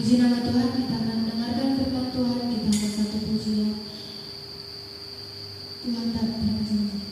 Puji nama Tuhan, kita akan mendengarkan firman Tuhan. Kita angkat satu pujian. Tuhan tak berjanji.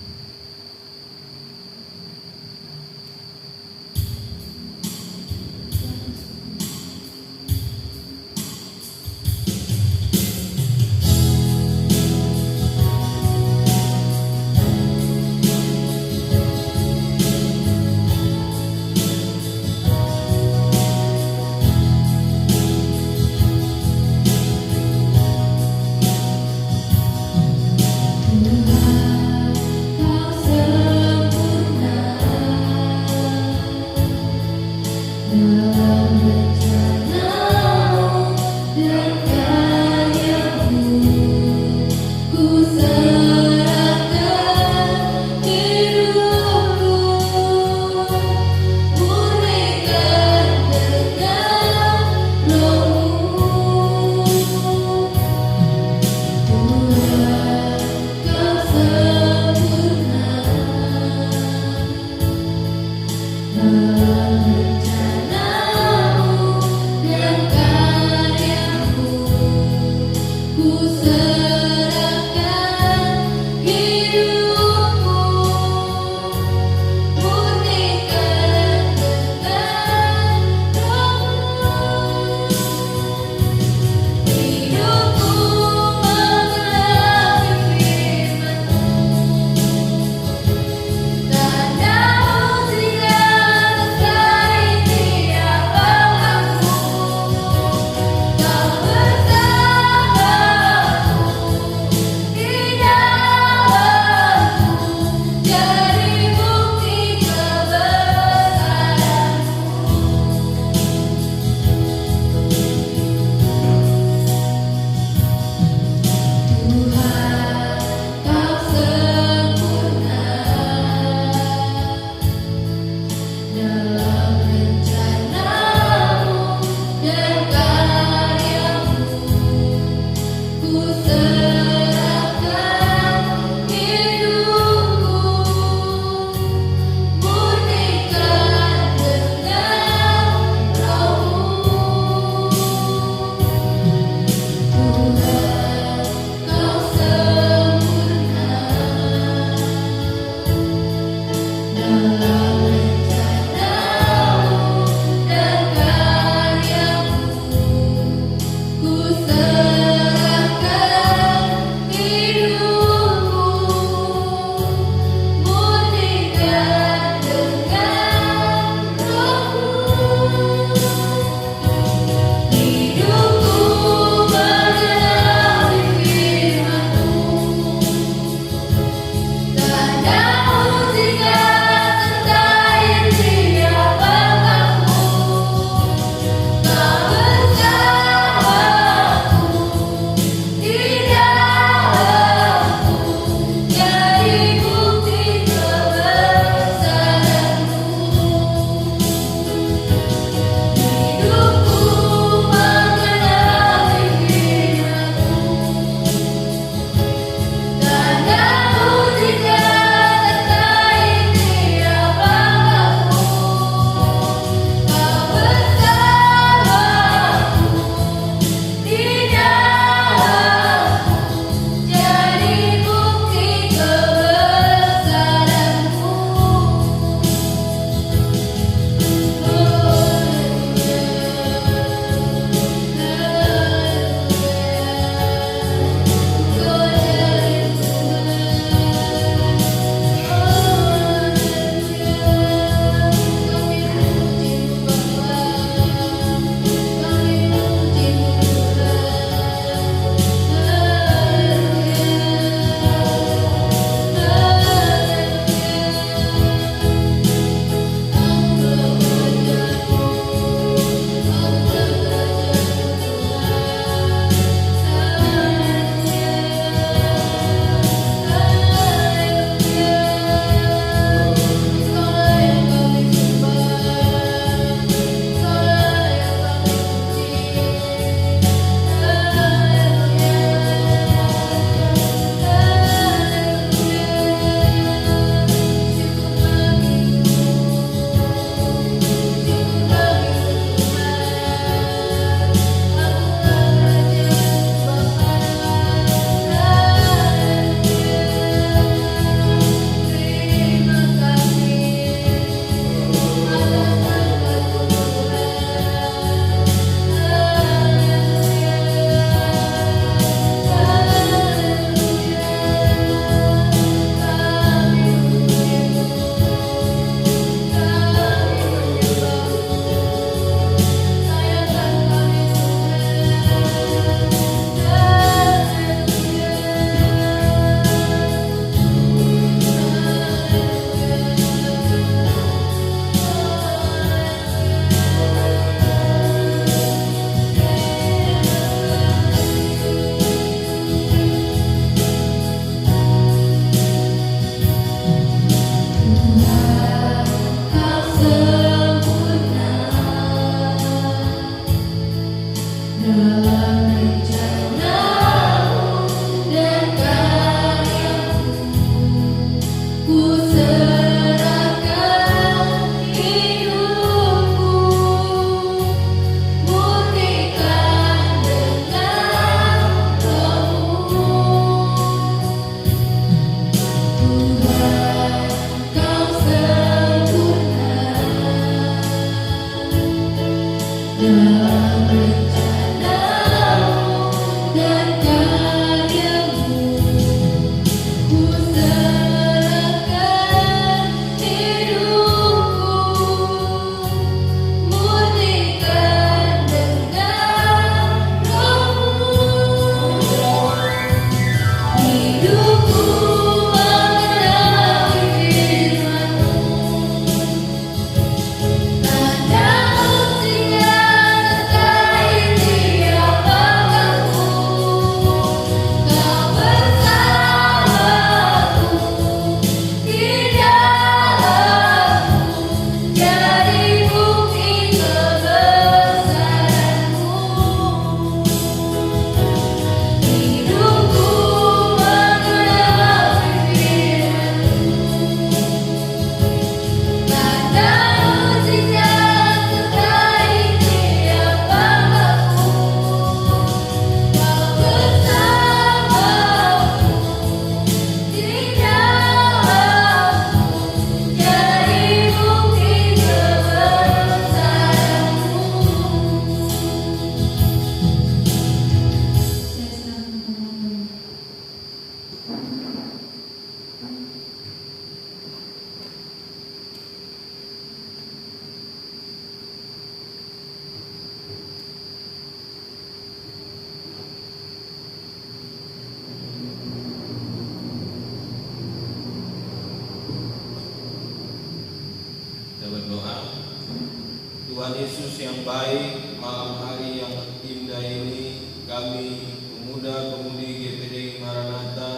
Tuhan Yesus yang baik, malam hari yang indah ini kami pemuda-pemudi GPD Maranatha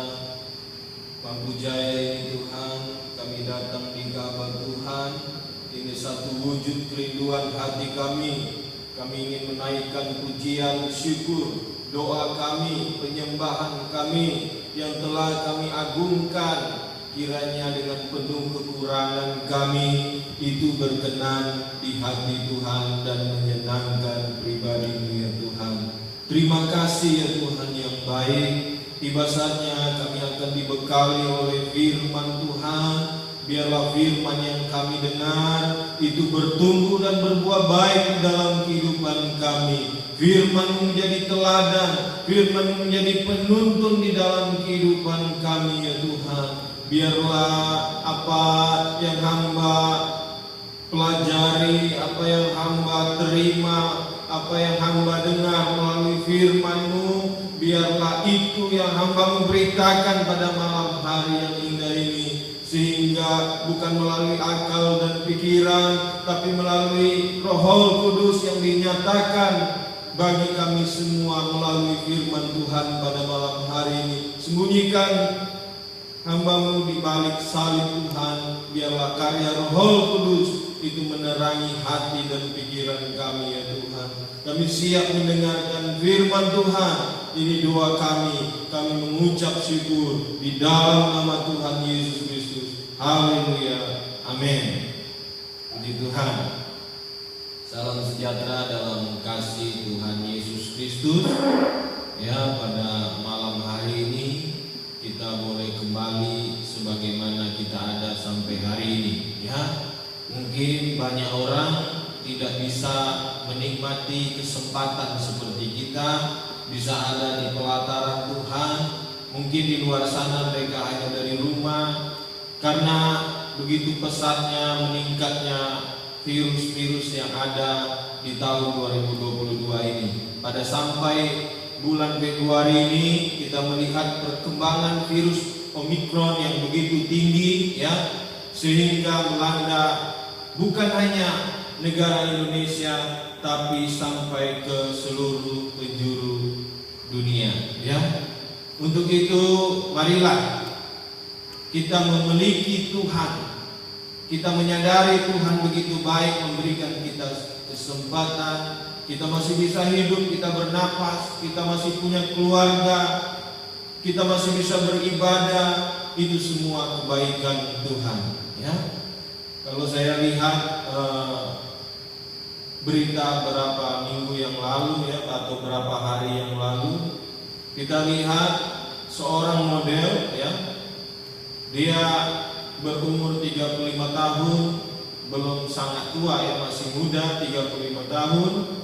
Mampu Jaya ini Tuhan, kami datang di kabar Tuhan. Ini satu wujud kerinduan hati kami. Kami ingin menaikkan pujian syukur, doa kami, penyembahan kami yang telah kami agungkan. Kiranya dengan penuh kekurangan kami itu berkenan di hati Tuhan dan menyenangkan pribadi-Mu ya Tuhan. Terima kasih ya Tuhan yang baik. Tiba saatnya kami akan dibekali oleh firman Tuhan. Biarlah firman yang kami dengar itu bertumbuh dan berbuah baik dalam kehidupan kami. Firman menjadi teladan, firman menjadi penuntun di dalam kehidupan kami ya Tuhan. Biarlah apa yang hamba pelajari, apa yang hamba terima, apa yang hamba dengar melalui firman-Mu, biarlah itu yang hamba memberitakan pada malam hari yang indah ini. Sehingga bukan melalui akal dan pikiran, tapi melalui Roh Kudus yang dinyatakan bagi kami semua melalui firman Tuhan pada malam hari ini. Sembunyikan hamba-Mu di balik salib Tuhan, biarlah karya Roh Kudus itu menerangi hati dan pikiran kami ya Tuhan. Kami siap mendengarkan firman Tuhan. Ini doa kami mengucap syukur di dalam nama Tuhan Yesus Kristus. Haleluya, amin. Puji Tuhan. Salam sejahtera dalam kasih Tuhan Yesus Kristus. Ya, pada malam hari ini kita boleh kembali sebagaimana kita ada sampai hari ini ya. Mungkin banyak orang tidak bisa menikmati kesempatan seperti kita, bisa ada di pelataran Tuhan. Mungkin di luar sana mereka hanya dari rumah, karena begitu pesatnya meningkatnya virus-virus yang ada di tahun 2022 ini. Pada sampai bulan Februari ini kita melihat perkembangan virus Omikron yang begitu tinggi ya, sehingga melanda bukan hanya negara Indonesia tapi sampai ke seluruh penjuru dunia ya. Untuk itu marilah kita memiliki Tuhan. Kita menyadari Tuhan begitu baik memberikan kita kesempatan kita masih bisa hidup, kita bernapas, kita masih punya keluarga, kita masih bisa beribadah, itu semua kebaikan Tuhan. Ya, kalau saya lihat berita berapa minggu yang lalu ya, atau berapa hari yang lalu, kita lihat seorang model ya, dia berumur 35 tahun, belum sangat tua ya, masih muda, 35 tahun.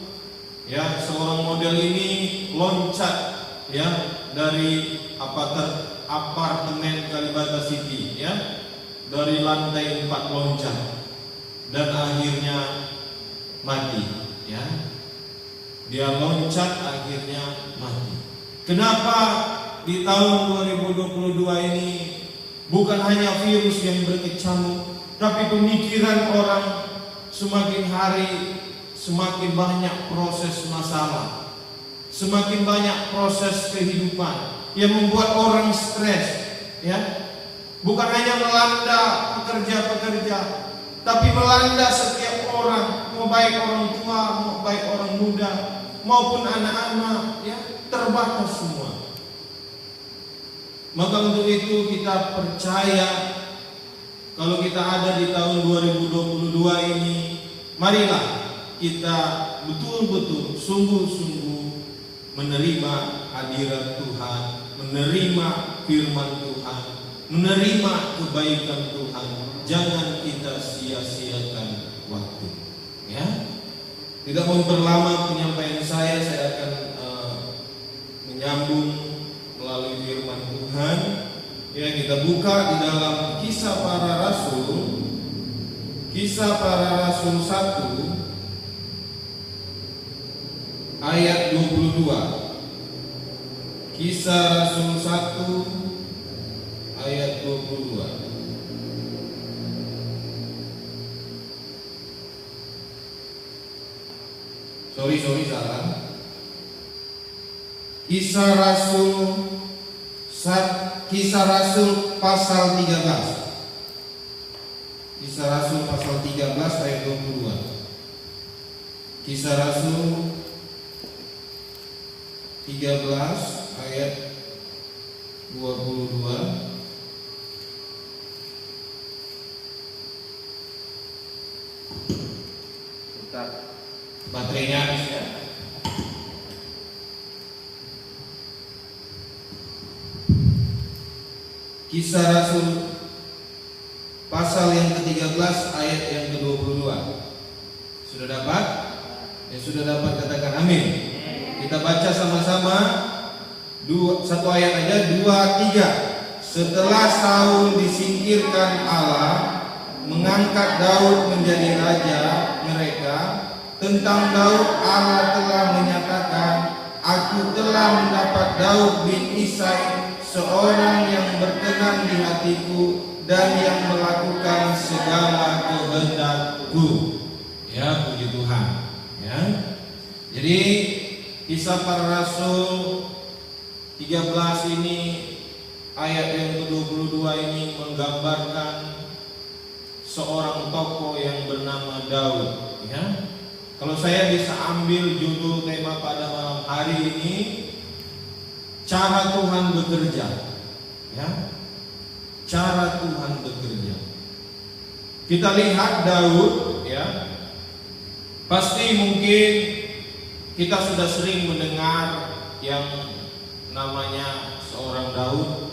Ya, seorang model ini loncat ya dari apartemen Kalibata City ya, dari lantai 4 loncat dan akhirnya mati ya. Dia loncat akhirnya mati. Kenapa di tahun 2022 ini bukan hanya virus yang berkecamuk, tapi pemikiran orang semakin hari semakin banyak proses masalah, semakin banyak proses kehidupan yang membuat orang stres ya. Bukan hanya melanda pekerja-pekerja, tapi melanda setiap orang, mau baik orang tua, mau baik orang muda, maupun anak-anak ya, terbatas semua. Maka untuk itu kita percaya kalau kita ada di tahun 2022 ini, marilah kita betul-betul sungguh-sungguh menerima hadirat Tuhan, menerima firman Tuhan, menerima kebaikan Tuhan. Jangan kita sia-siakan waktu. Ya, tidak memperlama penyampaian saya akan menyambung melalui firman Tuhan. Ya, kita buka di dalam Kisah Para Rasul, Kisah Para Rasul 1 ayat 22. Kisah Rasul 1 ayat 22. Sorry salah. Kisah Rasul pasal 13. Kisah Rasul pasal 13 ayat 22. Kisah Rasul 13 ayat 22. Baterainya habis ya. Kisah Rasul pasal yang ke-13 ayat yang ke-22. Sudah dapat? Yang sudah dapat katakan amin. Kita baca sama-sama satu ayat aja, 2, 3. Setelah Saul disingkirkan Allah, mengangkat Daud menjadi raja mereka. Tentang Daud Allah telah menyatakan, aku telah mendapat Daud bin Isai, seorang yang berkenan di hatiku dan yang melakukan segala kehendakku. Ya, puji Tuhan. Ya. Jadi Kisah Para Rasul 13 ini ayat yang ke-22 ini menggambarkan seorang tokoh yang bernama Daud. Ya. Kalau saya bisa ambil judul tema pada malam hari ini, cara Tuhan bekerja. Ya, cara Tuhan bekerja. Kita lihat Daud, ya. Pasti mungkin kita sudah sering mendengar yang namanya seorang Daud.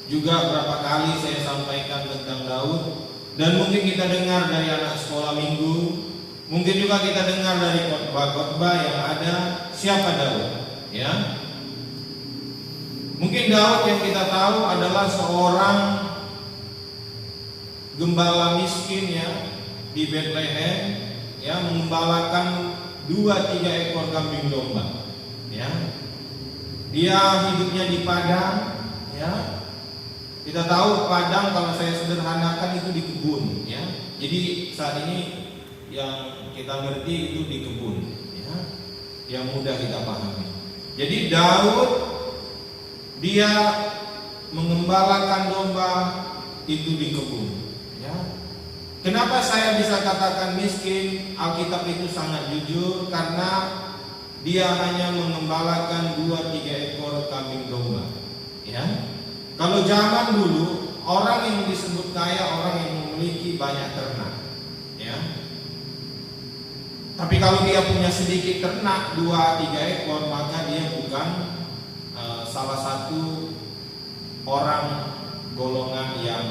Juga berapa kali saya sampaikan tentang Daud. Dan mungkin kita dengar dari anak sekolah minggu. Mungkin juga kita dengar dari khotbah-khotbah yang ada siapa Daud, ya. Mungkin Daud yang kita tahu adalah seorang gembala miskin ya di Bethlehem, ya, mengembalakan 2-3 ekor kambing domba, ya. Dia hidupnya di padang, ya. Kita tahu padang kalau saya sederhanakan itu di kebun, ya. Jadi saat ini yang kita ngerti itu di kebun, ya, yang mudah kita pahami. Jadi Daud dia mengembalakan domba itu di kebun, ya. Kenapa saya bisa katakan miskin? Alkitab itu sangat jujur karena dia hanya mengembalakan 2-3 ekor kambing domba. Ya. Kalau zaman dulu orang yang disebut kaya orang yang memiliki banyak ternak. Ya. Tapi kalau dia punya sedikit ternak 2-3 ekor, maka dia bukan salah satu orang golongan yang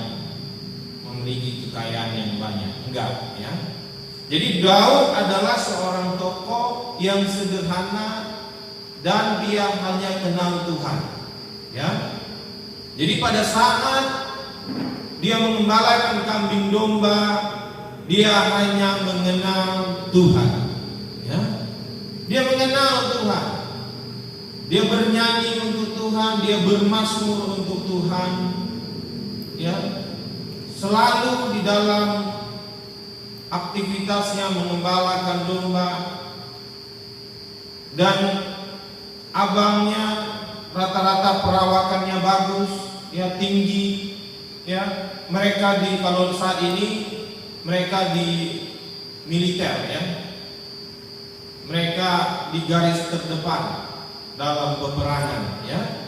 memiliki kekayaan yang banyak. Enggak, ya. Jadi Daud adalah seorang tokoh yang sederhana dan dia hanya kenal Tuhan. Ya. Jadi pada saat dia mengembalakan kambing domba, dia hanya mengenal Tuhan. Ya. Dia mengenal Tuhan. Dia bernyanyi untuk Tuhan, dia bermazmur untuk Tuhan. Ya. Selalu di dalam aktivitasnya mengembalakan domba. Dan abangnya rata-rata perawakannya bagus, ya, tinggi, ya. Mereka kalau saat ini mereka di militer, ya. Mereka di garis terdepan dalam peperangan, ya.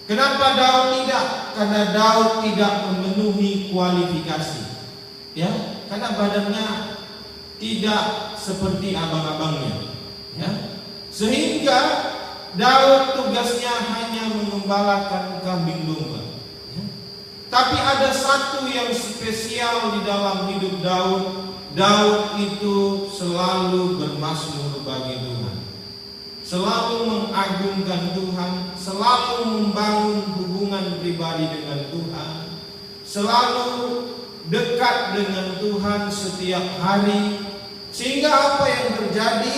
Kenapa Daud tidak? Karena Daud tidak memenuhi kualifikasi, ya. Karena badannya tidak seperti abang-abangnya, ya. Sehingga Daud tugasnya hanya mengembalakan kambing domba, ya. Tapi ada satu yang spesial di dalam hidup Daud. Daud itu selalu bermazmur bagi Tuhan, selalu mengagungkan Tuhan, selalu membangun hubungan pribadi dengan Tuhan, selalu dekat dengan Tuhan setiap hari. Sehingga apa yang terjadi?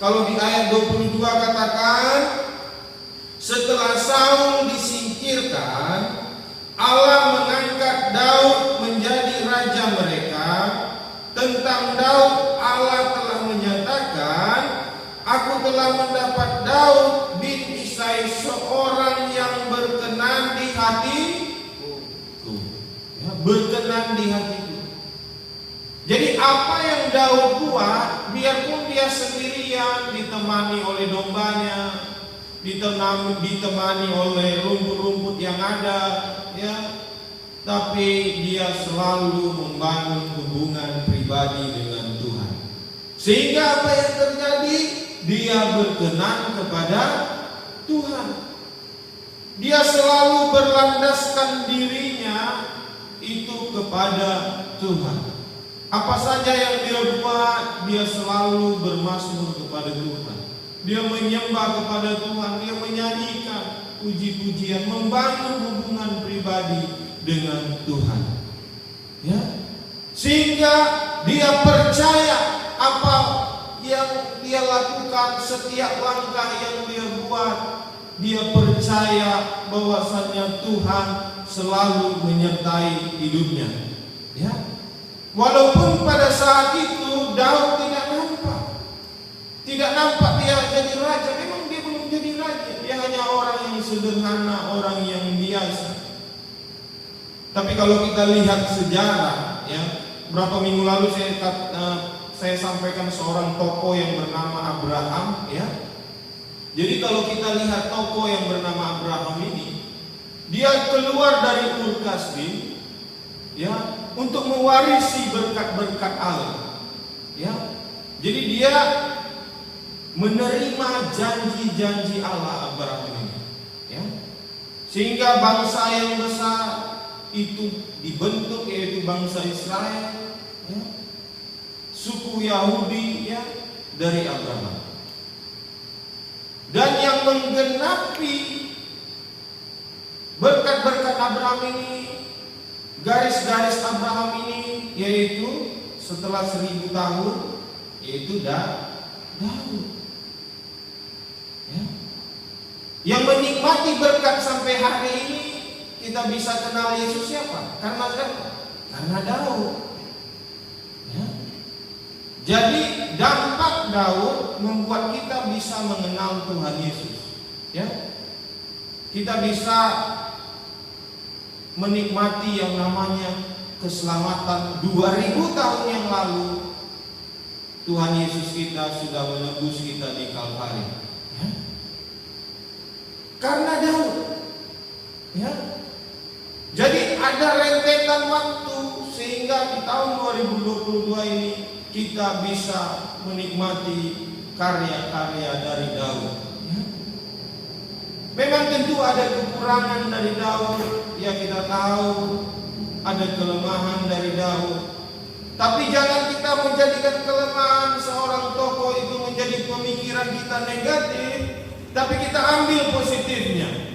Kalau di ayat 22 katakan, setelah Saul disingkirkan, Allah mengangkat Daud menjadi raja mereka. Tentang Daud Allah telah menyatakan, aku telah mendapat Daud bin Isai seorang yang berkenan di hatiku, ya, berkenan di hatiku. Jadi apa yang Daud buat, biarpun dia sendirian, ditemani oleh dombanya, ditemani oleh rumput-rumput yang ada, ya, tapi dia selalu membangun hubungan pribadi dengan Tuhan. Sehingga apa yang terjadi? Dia berkenan kepada Tuhan. Dia selalu berlandaskan dirinya itu kepada Tuhan. Apa saja yang dia buat, dia selalu bermazmur kepada Tuhan. Dia menyembah kepada Tuhan, dia menyanyikan puji-pujian, membangun hubungan pribadi dengan Tuhan, ya. Sehingga dia percaya apa yang dia lakukan, setiap langkah yang dia buat, dia percaya bahwasanya Tuhan selalu menyertai hidupnya, ya. Walaupun pada saat itu Daud tidak nampak dia jadi raja. Memang dia belum jadi raja, dia hanya orang yang sederhana, orang yang biasa. Tapi kalau kita lihat sejarah, ya, berapa minggu lalu saya sampaikan seorang tokoh yang bernama Abraham, ya. Jadi kalau kita lihat tokoh yang bernama Abraham ini, dia keluar dari Ur Kasdim, ya, untuk mewarisi berkat-berkat Allah, ya. Jadi dia menerima janji-janji Allah Abraham ini, ya. Sehingga bangsa yang besar itu dibentuk, yaitu bangsa Israel, ya. Suku Yahudi, ya, dari Abraham. Dan yang menggenapi berkat-berkat Abraham ini, garis-garis Abraham ini, yaitu setelah 1000 tahun, yaitu Daud, ya. Yang menikmati berkat sampai hari ini. Kita bisa kenal Yesus siapa? Karena siapa? Karena Daud, ya. Jadi dampak Daud membuat kita bisa mengenal Tuhan Yesus, ya. Kita bisa menikmati yang namanya keselamatan 2000 tahun yang lalu Tuhan Yesus kita sudah menebus kita di Kalvari. Ya. Karena Daud. Ya. Jadi ada rentetan waktu sehingga di tahun 2022 ini kita bisa menikmati karya-karya dari Daud. Ya. Memang tentu ada kekurangan dari Daud, ya kita tahu ada kelemahan dari Daud. Tapi jangan kita menjadikan kelemahan seorang tokoh itu menjadi pemikiran kita negatif, tapi kita ambil positifnya.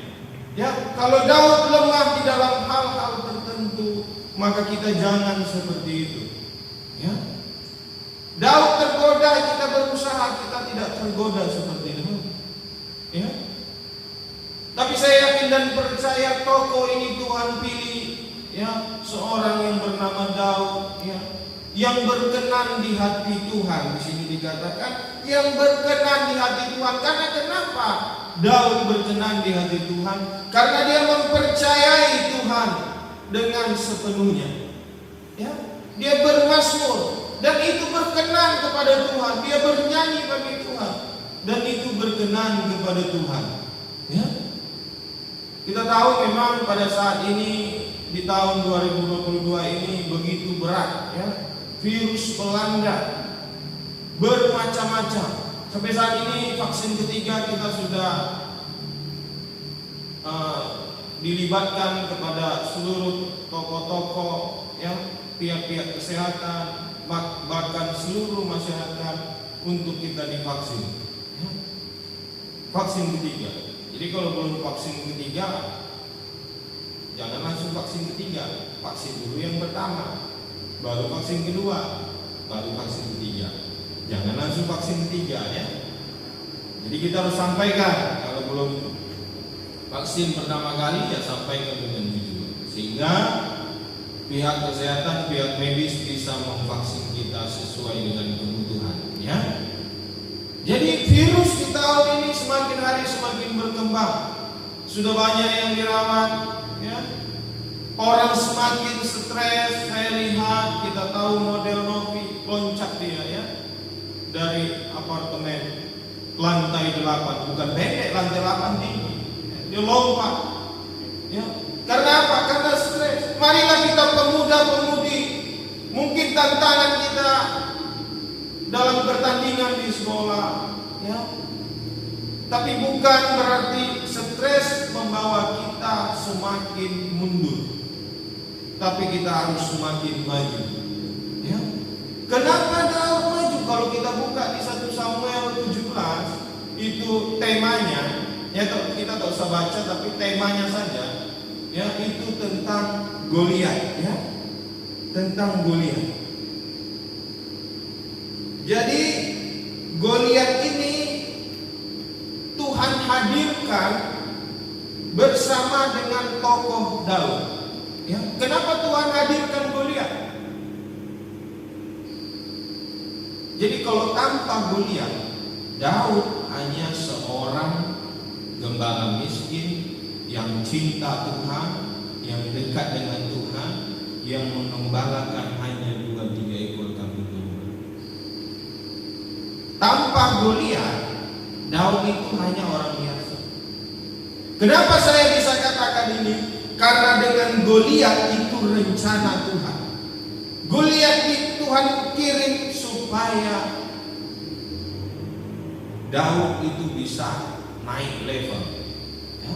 Ya, kalau Daud lemah di dalam hal-hal tertentu, maka kita jangan seperti itu. Ya. Daud tergoda, kita berusaha, kita tidak tergoda seperti itu. Ya. Tapi saya yakin dan percaya tokoh ini Tuhan pilih, ya, seorang yang bernama Daud, ya, yang berkenan di hati Tuhan. Di sini dikatakan yang berkenan di hati Tuhan. Karena kenapa Daud berkenan di hati Tuhan? Karena dia mempercayai Tuhan dengan sepenuhnya. Ya, dia bermazmur dan itu berkenan kepada Tuhan. Dia bernyanyi bagi Tuhan dan itu berkenan kepada Tuhan. Ya. Kita tahu memang pada saat ini di tahun 2022 ini begitu berat, ya. Virus melanda bermacam-macam. Sampai saat ini vaksin ketiga kita sudah dilibatkan kepada seluruh tokoh-tokoh, ya, pihak-pihak kesehatan, bahkan seluruh masyarakat untuk kita divaksin. Ya. Vaksin ketiga. Jadi kalau belum vaksin ketiga, jangan langsung vaksin ketiga. Vaksin dulu yang pertama, baru vaksin kedua, baru vaksin ketiga. Jangan langsung vaksin ketiga, ya. Jadi kita harus sampaikan kalau belum vaksin pertama kali, ya sampaikan dengan jujur, sehingga pihak kesehatan, pihak medis bisa memvaksin kita sesuai dengan kebutuhan, ya. Jadi virus di tahun ini semakin hari semakin berkembang. Sudah banyak yang dirawat, ya. Orang semakin stres, very hard. Kita tahu model Novi loncat dia, ya, dari apartemen lantai 8, bukan pendek, lantai 8 tinggi. Dia lompat, ya. Karena apa? Karena stres. Marilah kita pemuda-pemudi, mungkin tantangan kita dalam pertandingan di sekolah, ya. Tapi bukan berarti stres membawa kita semakin mundur. Tapi kita harus semakin maju, ya. Kenapa Daud maju? Kalau kita buka di 1 Samuel 17, itu temanya, ya, kita tak usah baca, tapi temanya saja, ya, itu tentang Goliat, ya, tentang Goliat. Jadi Goliat ini Tuhan hadirkan bersama dengan tokoh Daud. Ya, kenapa Tuhan hadirkan Goliat? Jadi kalau tanpa Goliat, Daud hanya seorang gembala miskin yang cinta Tuhan, yang dekat dengan Tuhan, yang mengembalakan hanya 2-3 ekor kambing domba. Tanpa Goliat, Daud itu hanya orang biasa. Kenapa saya bisa katakan ini? Karena dengan Goliat itu rencana Tuhan. Goliat itu Tuhan kirim supaya Daud itu bisa naik level, ya.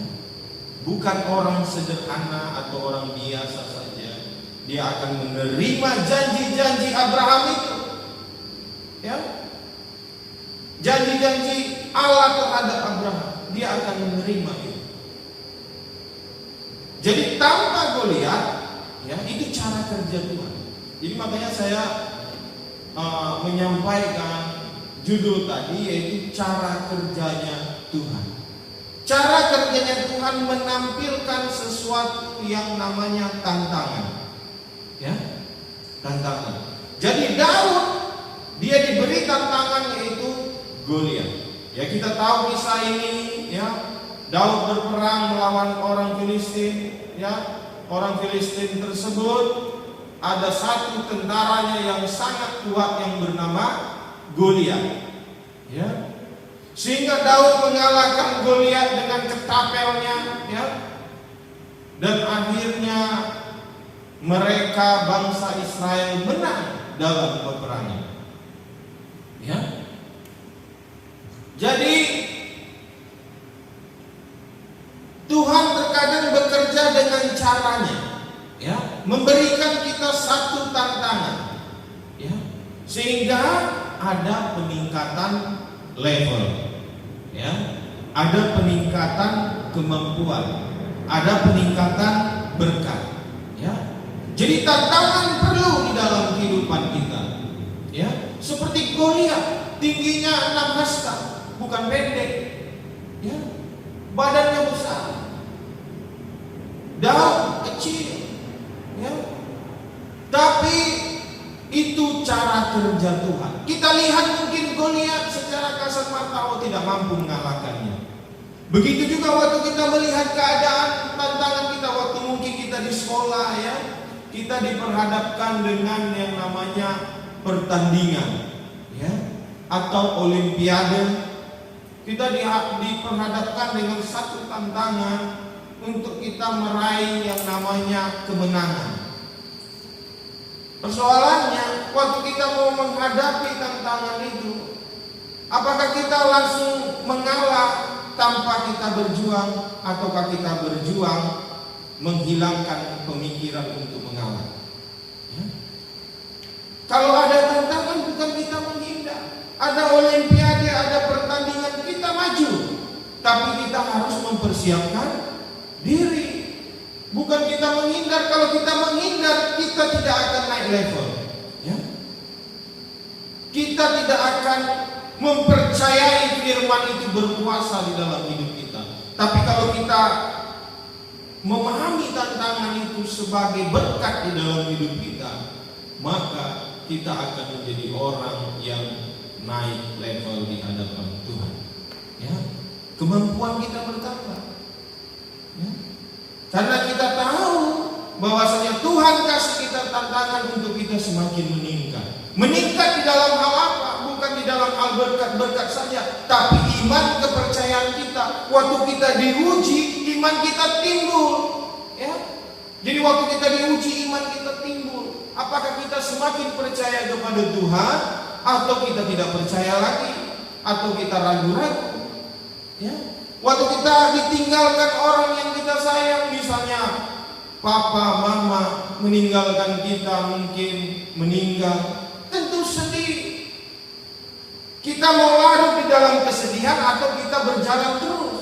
Bukan orang sederhana atau orang biasa saja. Dia akan menerima janji-janji Abraham itu, ya. Janji-janji Allah terhadap Abraham, dia akan menerima itu. Jadi tanpa Goliat, ya, itu cara kerja Tuhan. Jadi makanya saya menyampaikan judul tadi, yaitu cara kerjanya Tuhan. Cara kerjanya Tuhan menampilkan sesuatu yang namanya tantangan, ya, tantangan. Jadi Daud, dia diberi tantangan yaitu Goliat. Ya, kita tahu kisah ini, ya. Daud berperang melawan orang Filistin, ya. Orang Filistin tersebut ada satu tentaranya yang sangat kuat yang bernama Goliat. Ya. Sehingga Daud mengalahkan Goliat dengan ketapelnya, ya. Dan akhirnya mereka bangsa Israel menang dalam peperangan. Ya. Jadi Tuhan terkadang bekerja dengan caranya, ya, memberikan kita satu tantangan, ya, sehingga ada peningkatan level, ya, ada peningkatan kemampuan, ada peningkatan berkat, ya. Jadi tantangan perlu di dalam kehidupan kita, ya. Seperti Goliat, tingginya 6 hasta, bukan pendek, ya. Badannya besar. Daud kecil, ya. Tapi itu cara kerja Tuhan. Kita lihat mungkin Goliat secara kasat mata tidak mampu mengalahkannya. Begitu juga waktu kita melihat keadaan tantangan kita, waktu mungkin kita di sekolah, ya, kita diperhadapkan dengan yang namanya pertandingan, ya, atau olimpiade. Kita diperhadapkan dengan satu tantangan untuk kita meraih yang namanya kemenangan. Persoalannya, waktu kita mau menghadapi tantangan itu, apakah kita langsung mengalah tanpa kita berjuang, ataukah kita berjuang menghilangkan pemikiran untuk mengalah? Ya. Kalau ada tantangan, bukan kita menghindar. Ada olimpiade, ada pertandingan, kita maju. Tapi kita harus mempersiapkan diri. Bukan kita menghindar. Kalau kita menghindar, kita tidak akan naik level, ya. Kita tidak akan mempercayai firman itu berkuasa di dalam hidup kita. Tapi kalau kita memahami tantangan itu sebagai berkat di dalam hidup kita, maka kita akan menjadi orang yang naik level di hadapan Tuhan, ya. Kemampuan kita bertambah, ya. Karena kita tahu bahwasanya Tuhan kasih kita tantangan untuk kita semakin meningkat. Meningkat di dalam hal apa? Bukan di dalam hal berkat-berkat saja, tapi iman, kepercayaan kita. Waktu kita diuji, iman kita timbul, ya. Jadi waktu kita diuji, iman kita timbul. Apakah kita semakin percaya kepada Tuhan, atau kita tidak percaya lagi, atau kita ragu-ragu, ya. Waktu kita ditinggalkan orang yang kita sayang, misalnya papa, mama meninggalkan kita, mungkin meninggal, tentu sedih. Kita mau larut di dalam kesedihan, atau kita berjalan terus,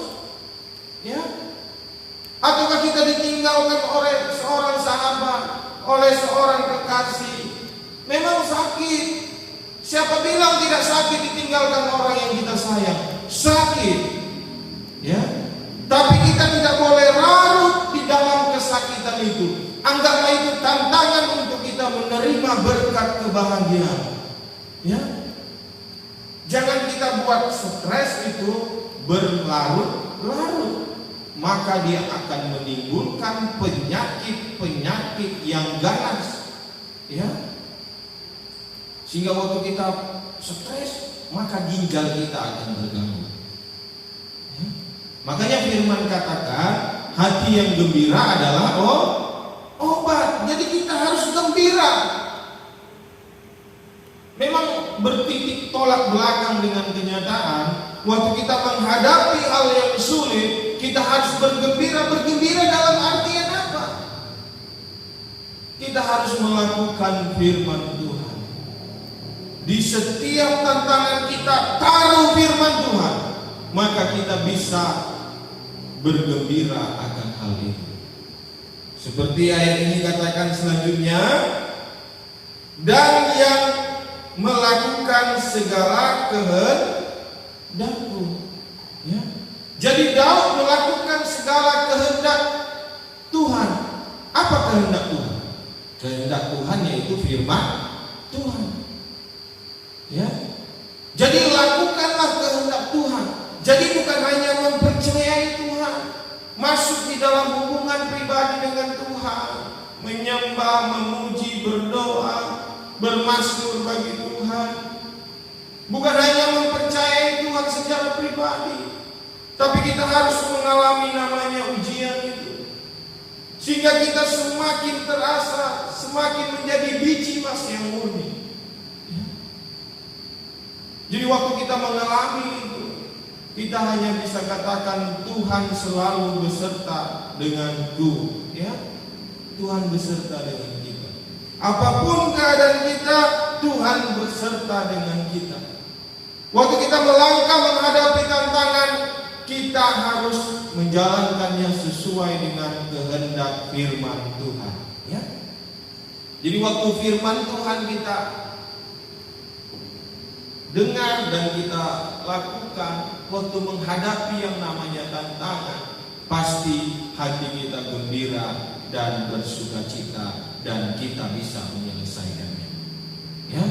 ya. Ataukah kita ditinggalkan oleh seorang sahabat, oleh seorang kekasih, memang sakit. Siapa bilang tidak sakit ditinggalkan orang yang kita sayang? Sakit, ya. Tapi kita tidak boleh larut di dalam kesakitan itu. Anggaplah itu tantangan untuk kita menerima berkat kebahagiaan, ya. Jangan kita buat stres itu berlarut-larut, maka dia akan menimbulkan penyakit-penyakit yang ganas, ya. Sehingga waktu kita stres, maka ginjal kita akan terganggu, ya. Makanya firman katakan, hati yang gembira adalah obat. Jadi kita harus gembira. Memang bertitik tolak belakang dengan kenyataan. Waktu kita menghadapi hal yang sulit, kita harus bergembira. Bergembira dalam artian apa? Kita harus melakukan firman Tuhan. Di setiap tantangan kita taruh firman Tuhan, maka kita bisa bergembira akan hal itu. Seperti ayat ini katakan selanjutnya, dan yang melakukan segala kehendakku, ya. Jadi Daud melakukan segala kehendak Tuhan. Apa kehendak Tuhan? Kehendak Tuhan yaitu firman Tuhan, ya. Jadi lakukanlah kehendak Tuhan. Jadi bukan hanya mempercayai Tuhan, masuk di dalam hubungan pribadi dengan Tuhan, menyembah, memuji, berdoa, bermazmur bagi Tuhan. Bukan hanya mempercayai Tuhan secara pribadi, tapi kita harus mengalami namanya ujian itu, sehingga kita semakin terasa, semakin menjadi biji emas yang murni. Jadi waktu kita mengalami itu, kita hanya bisa katakan Tuhan selalu beserta denganku, ya. Tuhan beserta dengan kita. Apapun keadaan kita, Tuhan beserta dengan kita. Waktu kita melangkah menghadapi tantangan, kita harus menjalankannya sesuai dengan kehendak firman Tuhan, ya. Jadi waktu firman Tuhan kita dengar dan kita lakukan, waktu menghadapi yang namanya tantangan, pasti hati kita gembira dan bersukacita, dan kita bisa menyelesaikannya, ya.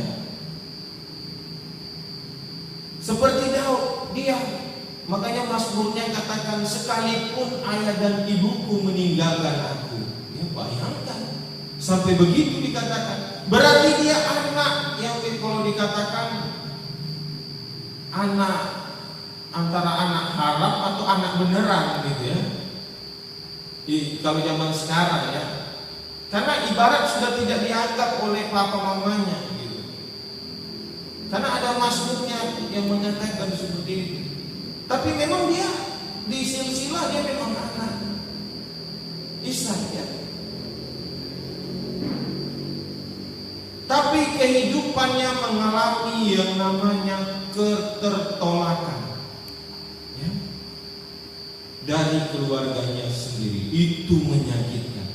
Seperti Daud, dia makanya mazmurnya katakan, sekalipun ayah dan ibuku meninggalkan aku. Ya, bayangkan sampai begitu dikatakan. Berarti dia anak yang kalau dikatakan anak antara anak harap atau anak beneran gitu, ya. Kalau zaman sekarang, ya, karena ibarat sudah tidak dianggap oleh papa mamanya gitu. Karena ada mazmurnya yang mengatakan seperti itu. Tapi memang dia di silsilah dia memang anak Ishak, ya. Tapi kehidupannya mengalami yang namanya ketertolakan, ya, dari keluarganya sendiri. Itu menyakitkan.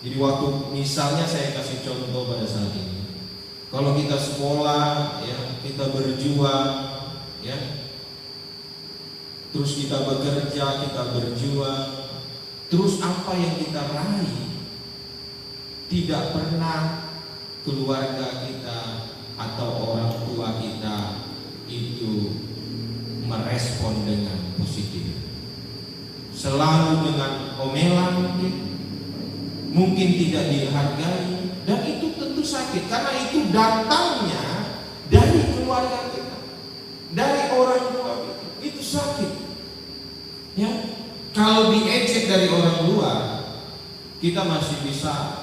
Jadi waktu misalnya saya kasih contoh pada saat ini, kalau kita sekolah, ya, kita berjuang, ya, terus kita bekerja, kita berjuang, terus apa yang kita raih tidak pernah keluarga kita atau orang tua kita itu merespon dengan positif. Selalu dengan omelan mungkin tidak dihargai, dan itu tentu sakit karena itu datangnya dari keluarga kita, dari orang tua kita. Itu sakit, ya. Kalau diejek dari orang luar, kita masih bisa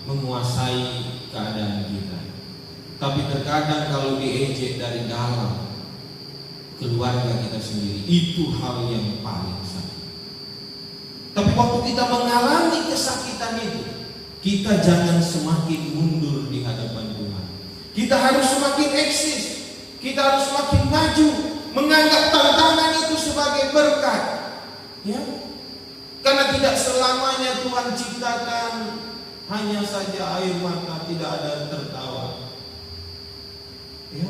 menguasai keadaan kita. Tapi terkadang kalau diejek dari dalam keluarga kita sendiri, itu hal yang paling sakit. Tapi waktu kita mengalami kesakitan itu, kita jangan semakin mundur di hadapan Tuhan. Kita harus semakin eksis. Kita harus semakin maju, menganggap tantangan itu sebagai berkat, ya. Karena tidak selamanya Tuhan ciptakan hanya saja air mata, tidak ada tertawa, ya.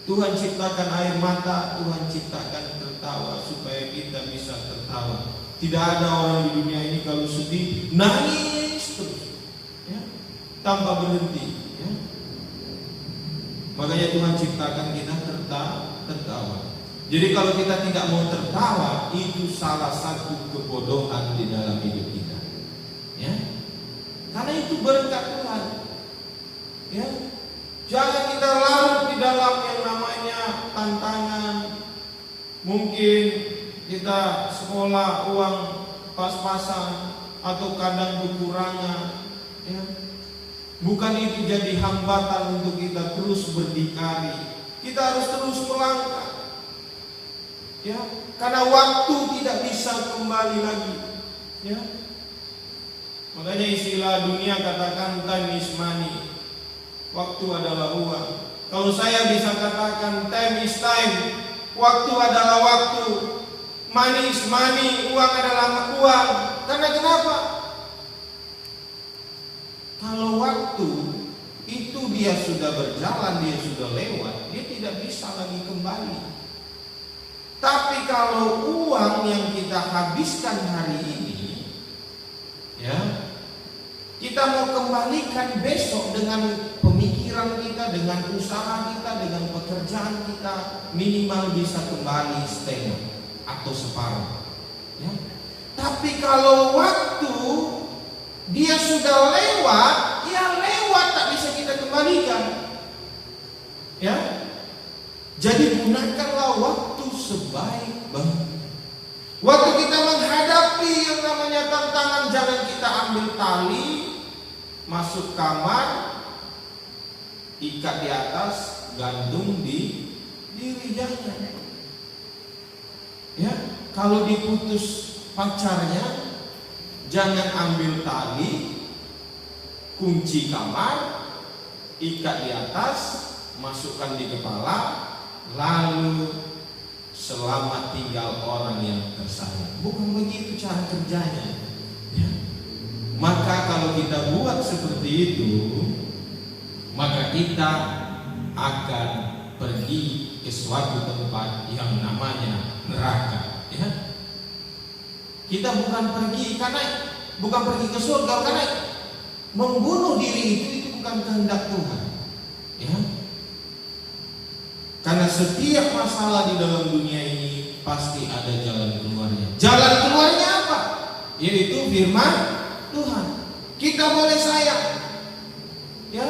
Tuhan ciptakan air mata, Tuhan ciptakan tertawa supaya kita bisa tertawa. Tidak ada orang di dunia ini kalau sedih nangis terus, ya, tanpa berhenti, ya. Makanya Tuhan ciptakan kita tertawa. Jadi kalau kita tidak mau tertawa, itu salah satu kebodohan di dalam hidup kita, ya. Karena itu berkat Tuhan, ya. Jangan kita larut di dalam yang namanya tantangan. Mungkin kita sekolah uang pas-pasan atau kadang kekurangan, ya. Bukan itu jadi hambatan untuk kita terus berdikari. Kita harus terus melangkah, ya. Karena waktu tidak bisa kembali lagi, ya. Makanya istilah dunia katakan time is money. Waktu adalah uang. Kalau saya bisa katakan time is time. Waktu adalah waktu. Money is money. Uang adalah uang. Karena kenapa? Kalau waktu itu dia sudah berjalan, dia sudah lewat, dia tidak bisa lagi kembali. Tapi kalau uang yang kita habiskan hari ini, ya, kita mau kembalikan besok dengan pemikiran kita, dengan usaha kita, dengan pekerjaan kita, minimal bisa kembali setengah atau separuh, ya. Tapi kalau waktu dia sudah lewat, ya lewat, tak bisa kita kembalikan. Ya. Jadi gunakanlah waktu sebaik-baik. Waktu kita menghadapi yang namanya tantangan, jangan kita ambil tali, masuk kamar, ikat di atas, gantung di diri, jangan. Ya, kalau diputus pacarnya, jangan ambil tali, kunci kamar, ikat di atas, masukkan di kepala, lalu selamat tinggal orang yang tersayang. Bukan begitu cara kerjanya. Ya. Maka kalau kita buat seperti itu, maka kita akan pergi ke suatu tempat yang namanya neraka. Ya. Kita bukan pergi ke surga, karena membunuh diri itu bukan kehendak Tuhan. Ya. Karena setiap masalah di dalam dunia ini pasti ada jalan keluarnya. Jalan keluarnya apa? Yaitu firman Tuhan. Kita boleh sayang, ya.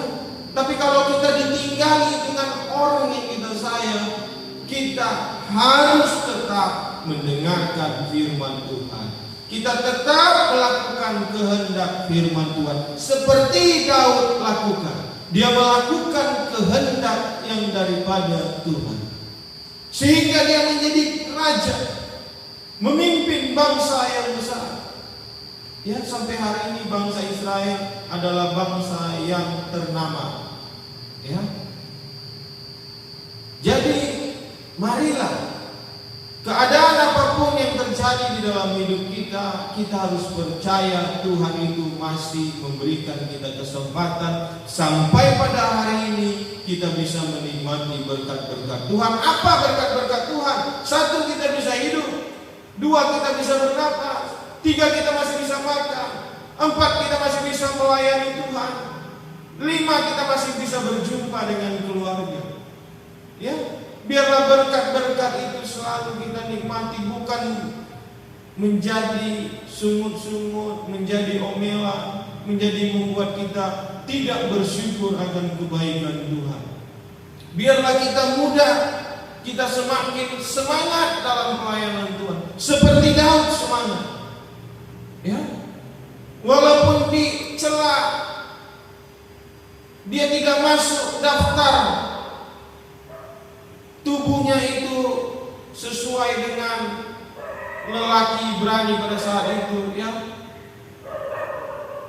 Tapi kalau kita ditinggali dengan orang yang kita sayang, kita harus tetap mendengarkan firman Tuhan. Kita tetap melakukan kehendak firman Tuhan seperti Daud lakukan. Dia melakukan kehendak yang daripada Tuhan, sehingga dia menjadi raja, memimpin bangsa yang besar. Ya, sampai hari ini bangsa Israel adalah bangsa yang ternama. Ya. Jadi marilah, keadaan apapun yang terjadi di dalam hidup kita, kita harus percaya Tuhan itu masih memberikan kita kesempatan sampai pada hari ini kita bisa menikmati berkat-berkat Tuhan. Apa berkat-berkat Tuhan? 1, kita bisa hidup. 2, kita bisa bernapas. 3, kita masih bisa makan. 4, kita masih bisa melayani Tuhan. 5, kita masih bisa berjumpa dengan keluarga. Ya, biarlah berkat-berkat itu selalu kita nikmati, bukan menjadi sungut-sungut, menjadi omelan, menjadi membuat kita tidak bersyukur akan kebaikan Tuhan. Biarlah kita mudah, kita semakin semangat dalam pelayanan Tuhan, seperti Daud semangat. Ya, walaupun dicela, dia tidak masuk daftar, tubuhnya itu sesuai dengan lelaki berani pada saat itu, ya.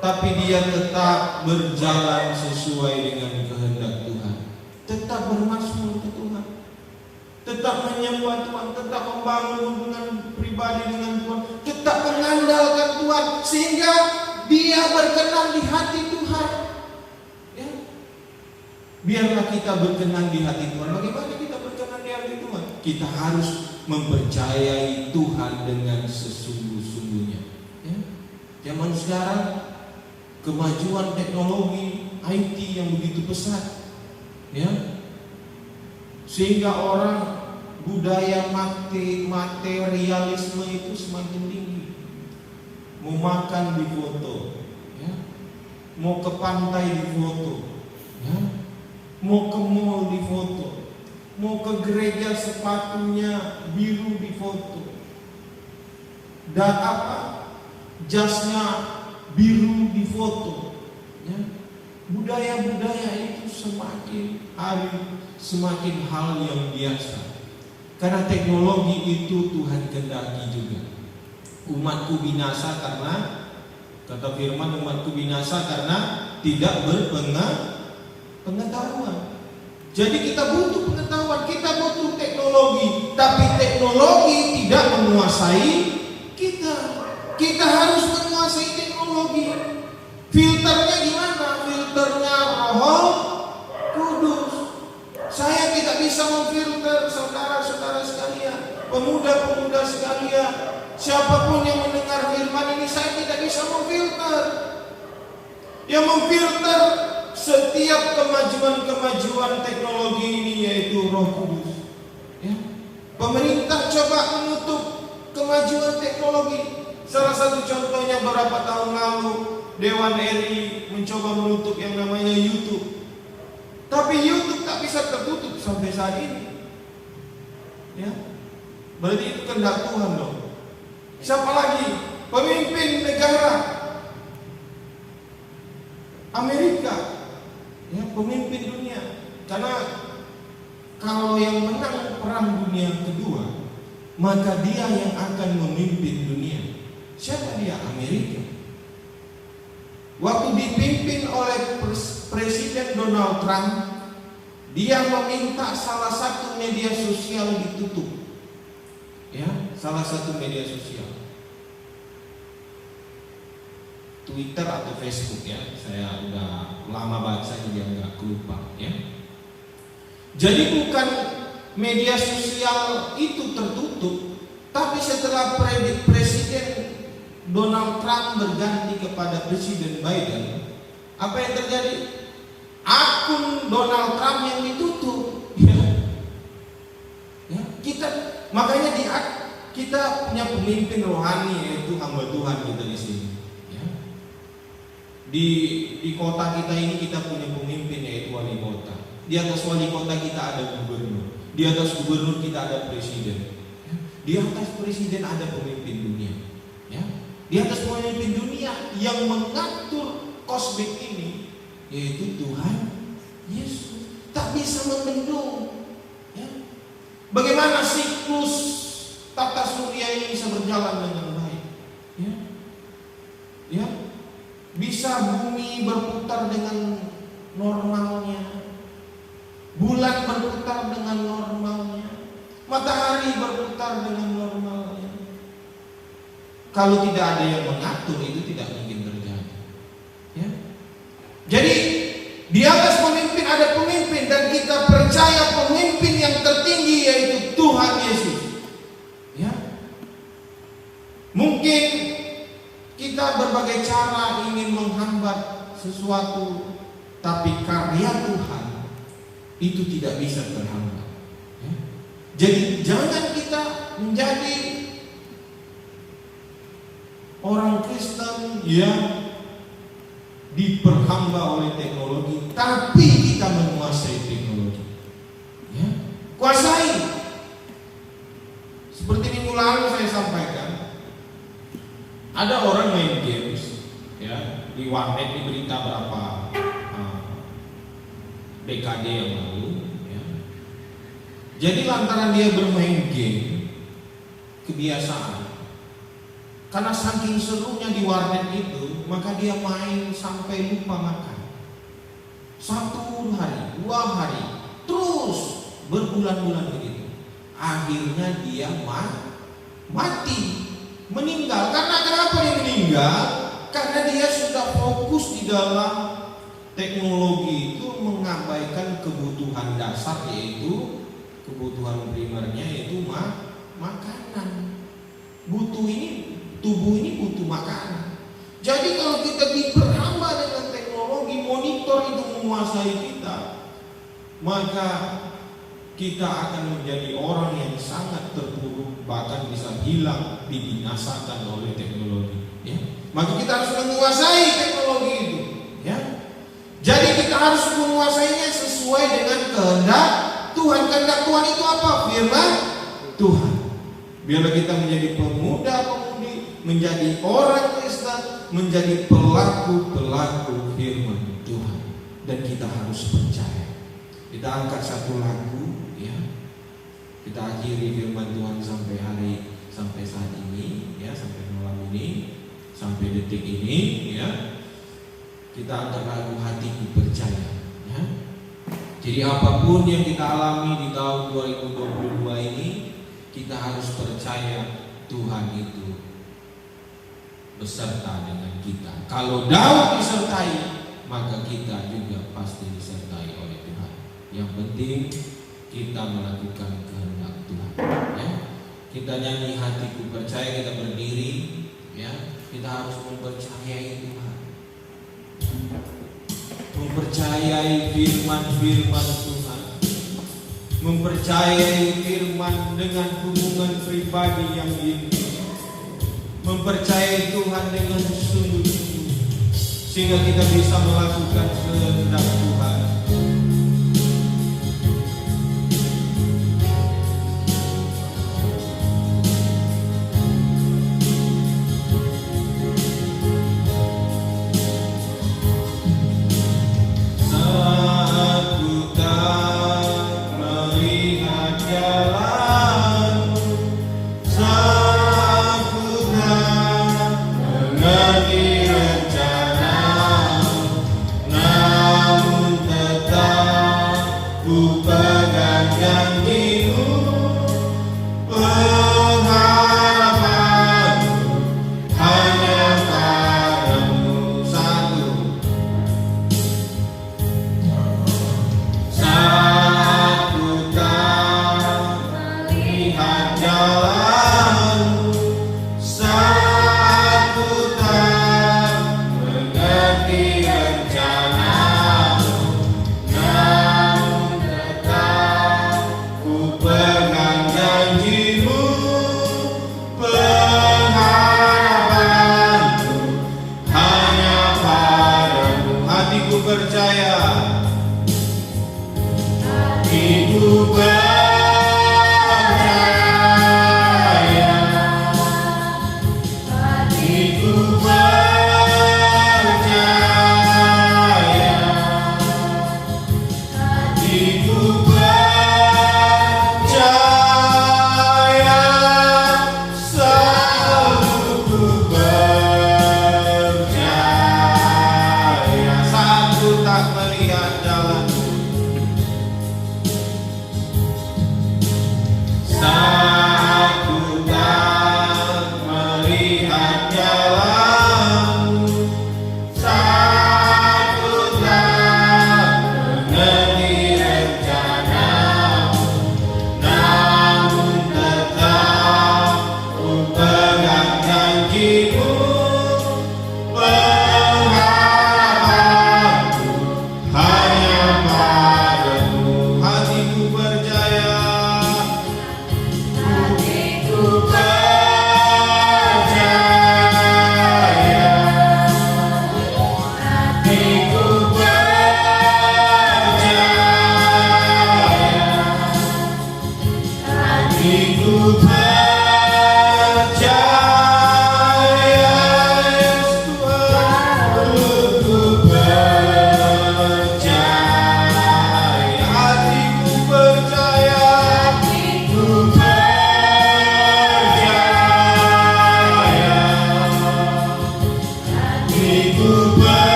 Tapi dia tetap berjalan sesuai dengan kehendak Tuhan, tetap bermasmur ke Tuhan, tetap menyembah Tuhan, tetap membangun hubungan pribadi dengan Tuhan, tetap mengandalkan Tuhan, sehingga dia berkenan di hati Tuhan. Ya. Biarlah kita berkenan di hati Tuhan. Bagaimana kita berkenan di hati Tuhan? Kita harus mempercayai Tuhan dengan sesungguh-sungguhnya. Ya. Zaman sekarang kemajuan teknologi IT yang begitu pesat, ya, sehingga orang budaya materialisme itu semakin tinggi. Mau makan di foto, ya, mau ke pantai di foto, ya, mau ke mall di foto, mau ke gereja sepatunya biru di foto, dan jasnya biru di foto. Ya. Budaya-budaya itu semakin hari semakin hal yang biasa. Karena teknologi itu Tuhan kehendaki juga. Umatku binasa karena, kata firman, umatku binasa karena tidak berpengetahuan. Jadi kita butuh pengetahuan, kita butuh teknologi, tapi teknologi tidak menguasai kita. Kita harus menguasai teknologi. Filternya gimana? Filternya Roh Kudus. Saya tidak bisa memfilter saudara-saudara sekalian, pemuda-pemuda sekalian, siapapun yang mendengar firman ini, saya tidak bisa memfilter. Yang memfilter setiap kemajuan-kemajuan teknologi ini yaitu Roh Kudus. Ya. Pemerintah coba menutup kemajuan teknologi, Salah satu contohnya beberapa tahun lalu Dewan RI mencoba menutup yang namanya YouTube. Tapi YouTube tak bisa tertutup sampai saat ini. Ya, berarti itu kehendak Tuhan dong. Siapa lagi? Pemimpin negara Amerika, ya, pemimpin dunia. Karena kalau yang menang perang dunia kedua, maka dia yang akan memimpin dunia. Siapa dia? Amerika. Waktu dipimpin oleh Presiden Donald Trump, dia meminta salah satu media sosial ditutup. Ya, salah satu media sosial. Twitter atau Facebook ya. Saya udah lama baca jadi agak lupa ya. Jadi bukan media sosial itu tertutup, tapi setelah Presiden Donald Trump berganti kepada Presiden Biden, apa yang terjadi? Akun Donald Trump yang ditutup. Ya, makanya kita punya pemimpin rohani yaitu hamba Tuhan kita di sini. Ya. Di kota kita ini kita punya pemimpin yaitu wali kota. Di atas wali kota kita ada gubernur. Di atas gubernur kita ada presiden. Ya. Di atas presiden ada pemimpin dunia. Ya. Di atas pemimpin dunia yang mengatur kosmik ini yaitu Tuhan Yesus. Tak bisa membendung. Ya. Bagaimana siklus tata surya ini bisa berjalan dengan baik? Ya. Ya. Bisa bumi berputar dengan normalnya, bulan berputar dengan normalnya, matahari berputar dengan normalnya. Kalau tidak ada yang mengatur, itu tidak mungkin terjadi. Ya. Jadi di atas pemimpin ada pemimpin, dan kita percaya pemimpin yang tertinggi yaitu Tuhan Yesus. Ya. Mungkin kita berbagai cara ingin menghambat sesuatu, tapi karya Tuhan itu tidak bisa terhambat. Ya. Jadi jangan kita menjadi orang Kristen yang diperhamba oleh teknologi, tapi kita menguasai teknologi. Ya. Kuasai. Seperti minggu lalu saya sampaikan, ada orang main games, ya, di warnet, di berita berapa dekade yang lalu. Ya. Jadi lantaran dia bermain game, kebiasaan. Karena saking serunya di warnet itu, maka dia main sampai lupa makan. 1 hari, 2 hari, terus berbulan-bulan begitu. Akhirnya dia mati, meninggal. Karena kenapa dia meninggal? Karena dia sudah fokus di dalam teknologi itu, mengabaikan kebutuhan dasar, yaitu kebutuhan primernya, yaitu makanan. Tubuh ini butuh makanan. Jadi kalau kita diperhamba dengan teknologi, monitor itu menguasai kita, maka kita akan menjadi orang yang sangat terpuruk, bahkan bisa hilang, dibinasakan oleh teknologi. Ya. Maka kita harus menguasai teknologi itu. Ya. Jadi kita harus menguasainya sesuai dengan kehendak Tuhan. Kehendak Tuhan itu apa? Firman Tuhan. Biarlah kita menjadi pemuda-pemudi, menjadi orang Kristen, menjadi pelaku-pelaku firman Tuhan. Dan kita harus percaya. Kita angkat satu lagu, ya. Kita akhiri firman Tuhan sampai saat ini, ya, sampai malam ini, sampai detik ini, ya. Kita angkat lagu Hatiku Percaya, ya. Jadi apapun yang kita alami di tahun 2022 ini, kita harus percaya Tuhan itu beserta dengan kita. Kalau Daud disertai, maka kita juga pasti disertai oleh Tuhan. Yang penting kita melakukan kehendak Tuhan. Ya. Kita nyanyi Hatiku Percaya, kita berdiri, ya. Kita harus mempercayai Tuhan, mempercayai firman-firman Tuhan, mempercayai firman dengan hubungan pribadi yang intim. mempercayai Tuhan dengan sungguh-sungguh, sehingga kita bisa melakukan kehendak Tuhan.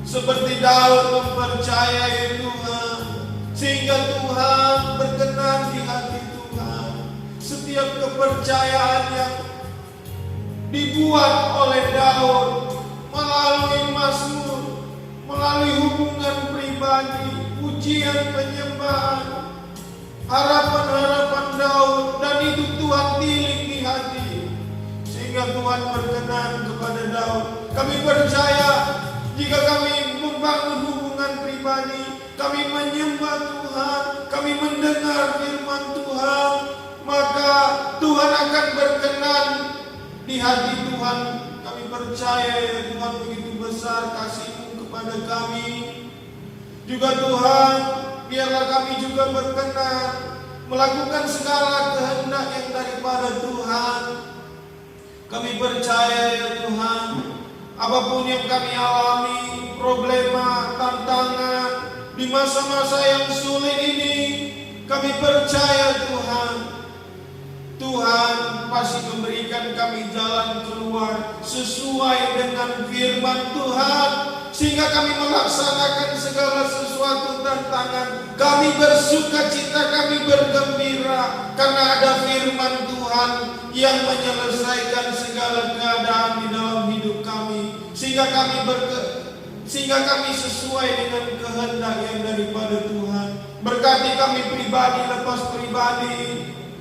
Seperti Daud mempercayai Tuhan, sehingga Tuhan berkenan di hati Tuhan. Setiap kepercayaan yang dibuat oleh Daud melalui mazmur, melalui hubungan pribadi, pujian, penyembahan, harapan-harapan Daud, dan itu Tuhan tilik di hati, sehingga Tuhan berkenan kepada Daud. Kami percaya jika kami membangun hubungan pribadi, kami menyembah Tuhan, kami mendengar firman Tuhan, maka Tuhan akan berkenan di hati Tuhan. Kami percaya ya Tuhan, begitu besar kasih-Mu kepada kami. Juga Tuhan, biarlah kami juga berkenan melakukan segala kehendak yang daripada Tuhan. Kami percaya ya Tuhan, apapun yang kami alami, problema, tantangan di masa-masa yang sulit ini, kami percaya Tuhan pasti memberikan kami jalan keluar sesuai dengan firman Tuhan, sehingga kami melaksanakan segala sesuatu tantangan. Kami bersuka cita, kami bergembira karena ada firman Tuhan yang menyelesaikan segala keadaan di dalam hidup kami, sehingga kami sehingga kami sesuai dengan kehendak yang daripada Tuhan. Berkati kami pribadi lepas pribadi,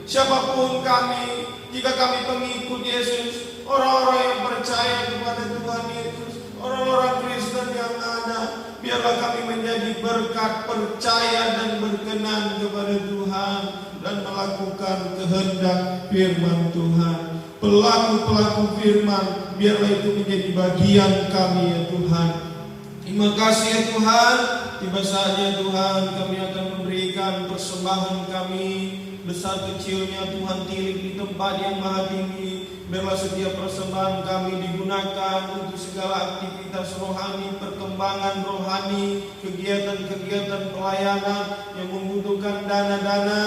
siapapun kami, jika kami pengikut Yesus, orang-orang yang percaya kepada Tuhan Yesus, orang-orang Kristen yang ada, biarlah kami menjadi berkat, percaya dan berkenan kepada Tuhan dan melakukan kehendak firman Tuhan. Pelaku-pelaku firman, biarlah itu menjadi bagian kami ya Tuhan. Terima kasih ya Tuhan. Tiba saja Tuhan, kami akan memberikan persembahan kami, besar kecilnya Tuhan tilik di tempat yang maha tinggi. Biarlah setiap persembahan kami digunakan untuk segala aktivitas rohani, perkembangan rohani, kegiatan-kegiatan pelayanan yang membutuhkan dana-dana.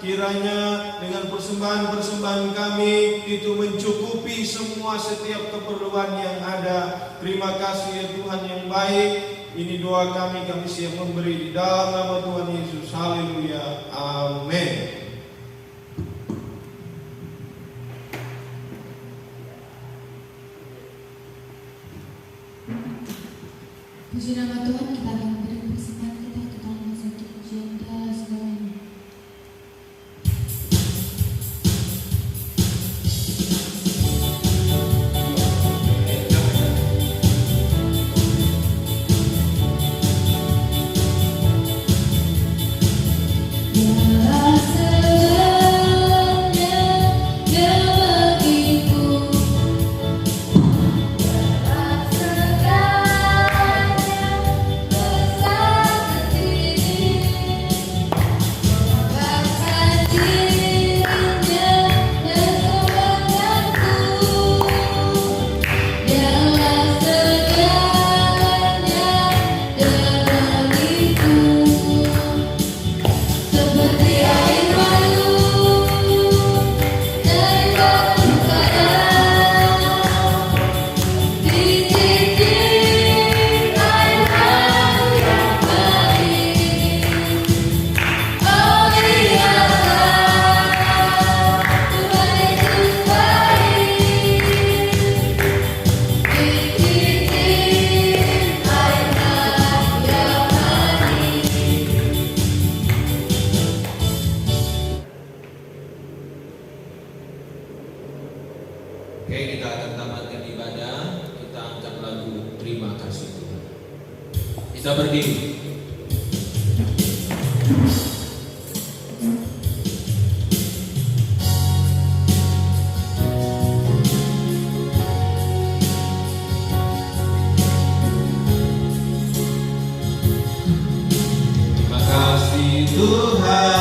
Kiranya dengan persembahan-persembahan kami itu mencukupi semua setiap keperluan yang ada. Terima kasih ya Tuhan yang baik. Ini doa kami siap memberi di dalam nama Tuhan Yesus. Haleluya. Amin. Puji nama Tuhan, kita akan memberi persembahan kita akan satu pujian dan segalanya. Oke, kita akan tamatkan ibadah. Kita angkat lagu Terima Kasih Tuhan. Kita berdiri. Terima kasih Tuhan.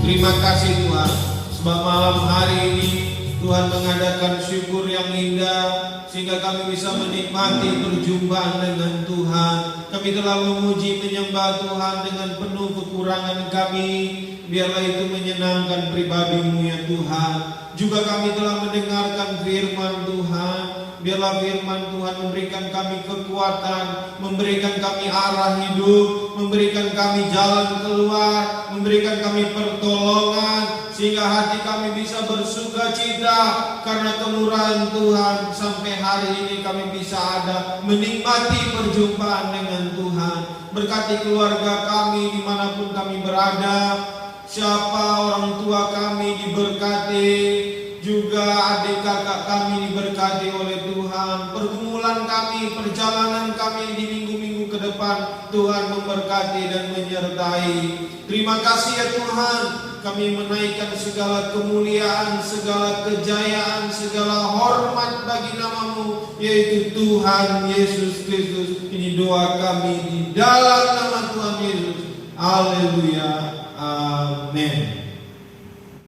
Terima kasih Tuhan, sebab malam hari ini Tuhan mengadakan syukur yang indah sehingga kami bisa menikmati perjumpaan dengan Tuhan. Kami telah memuji menyembah Tuhan dengan penuh kekurangan kami. Biarlah itu menyenangkan pribadi-Mu ya Tuhan. Juga kami telah mendengarkan firman Tuhan. Biarlah firman Tuhan memberikan kami kekuatan, memberikan kami arah hidup, memberikan kami jalan keluar, memberikan kami pertolongan, sehingga hati kami bisa bersuka cita karena kemurahan Tuhan. Sampai hari ini kami bisa ada menikmati perjumpaan dengan Tuhan. Berkati keluarga kami dimanapun kami berada. siapa orang tua kami diberkati, juga adik kakak kami diberkati oleh Tuhan. Pergumulan kami, perjalanan kami di minggu-minggu ke depan, Tuhan memberkati dan menyertai. Terima kasih ya Tuhan, kami menaikkan segala kemuliaan, segala kejayaan, segala hormat bagi nama-Mu, yaitu Tuhan Yesus Kristus. Ini doa kami di dalam nama Tuhan Yesus. Haleluya. Amin.